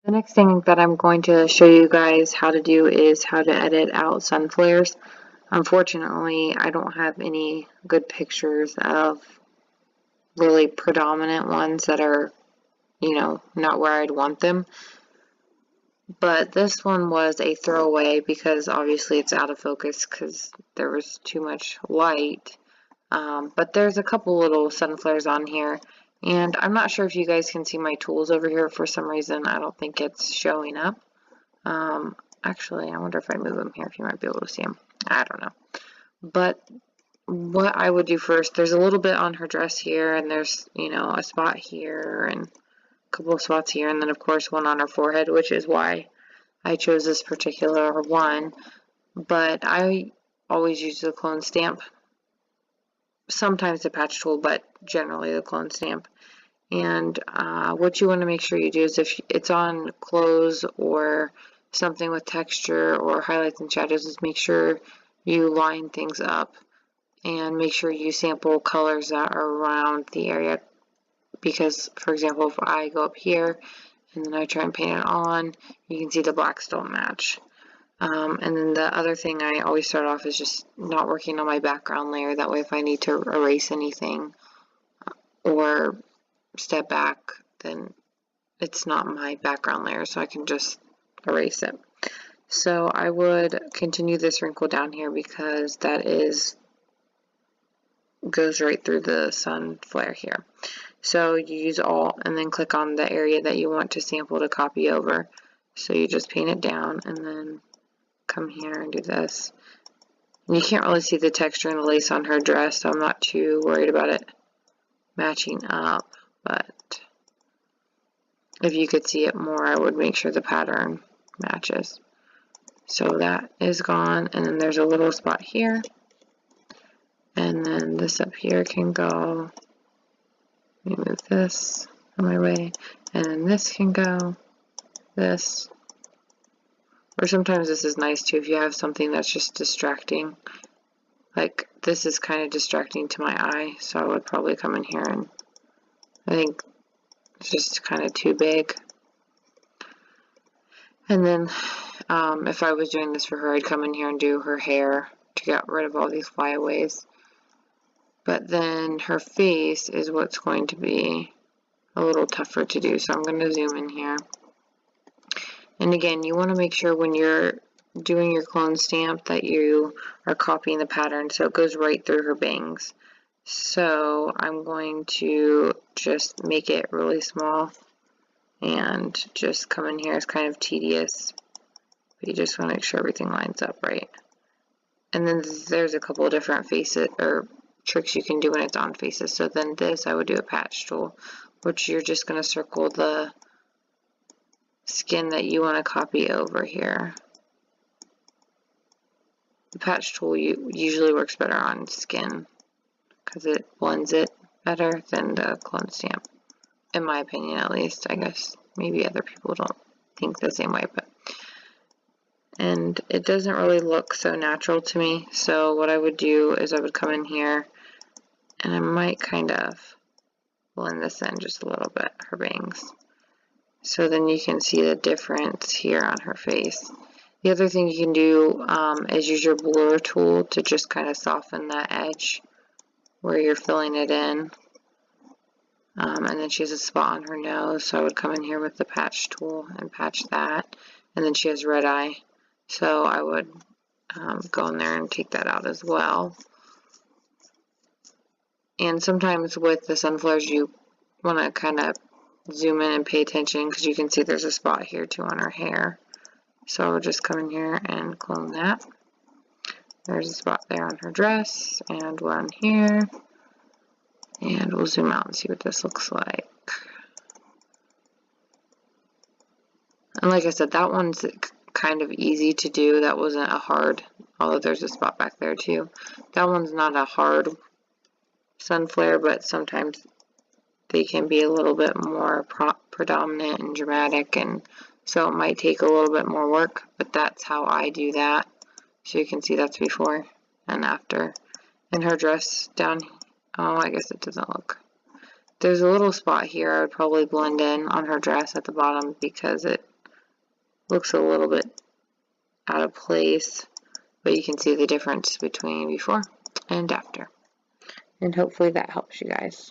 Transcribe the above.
The next thing that I'm going to show you guys how to do is how to edit out sun flares. Unfortunately, I don't have any good pictures of really predominant ones that are, not where I'd want them. But this one was a throwaway because obviously it's out of focus because there was too much light. But there's a couple little sun flares on here. And I'm not sure if you guys can see my tools over here. For some reason, I don't think it's showing up. Actually, I wonder if I move them here, if you might be able to see them. I don't know. But what I would do first, there's a little bit on her dress here, and there's, a spot here, and a couple of spots here, and then, of course, one on her forehead, which is why I chose this particular one. But I always use the clone stamp. Sometimes the patch tool, but generally the clone stamp. And what you want to make sure you do is if it's on clothes or something with texture or highlights and shadows, is make sure you line things up and make sure you sample colors that are around the area. Because, for example, if I go up here and then I try and paint it on, you can see the blacks don't match. And then the other thing I always start off is just not working on my background layer. That way if I need to erase anything or step back, then it's not my background layer, so I can just erase it. So I would continue this wrinkle down here because that goes right through the sun flare here. So you use Alt and then click on the area that you want to sample to copy over. So you just paint it down and then come here and do this. And you can't really see the texture and the lace on her dress, so I'm not too worried about it matching up, but if you could see it more, I would make sure the pattern matches. So that is gone, and then there's a little spot here, and then this up here can go. Let me move this on my way, and then this can go, this. Or sometimes this is nice too if you have something that's just distracting. Like this is kind of distracting to my eye, so I would probably come in here and I think it's just kind of too big. And then if I was doing this for her, I'd come in here and do her hair to get rid of all these flyaways. But then her face is what's going to be a little tougher to do, so I'm going to zoom in here. And again, you want to make sure when you're doing your clone stamp that you are copying the pattern so it goes right through her bangs. So I'm going to just make it really small and just come in here. It's kind of tedious, but you just want to make sure everything lines up right. And then there's a couple of different faces or tricks you can do when it's on faces. So then this, I would do a patch tool, which you're just going to circle the skin that you want to copy over here. The patch tool usually works better on skin because it blends it better than the clone stamp, in my opinion at least. I guess maybe other people don't think the same way, and it doesn't really look so natural to me. So what I would do is I would come in here and I might kind of blend this in just a little bit, her bangs. So then you can see the difference here on her face. The other thing you can do is use your blur tool to just kind of soften that edge where you're filling it in. And then she has a spot on her nose, so I would come in here with the patch tool and patch that. And then she has red eye, so I would go in there and take that out as well. And sometimes with the sunflowers, you want to kind of zoom in and pay attention because you can see there's a spot here too on her hair. So I would just come in here and clone that. There's a spot there on her dress and one here. And we'll zoom out and see what this looks like. And like I said, that one's kind of easy to do. That wasn't a hard, although there's a spot back there too. That one's not a hard sun flare, but sometimes they can be a little bit more predominant and dramatic, and so it might take a little bit more work, but that's how I do that. So you can see that's before and after. And her dress down, oh, I guess it doesn't look. There's a little spot here I would probably blend in on her dress at the bottom because it looks a little bit out of place, but you can see the difference between before and after. And hopefully that helps you guys.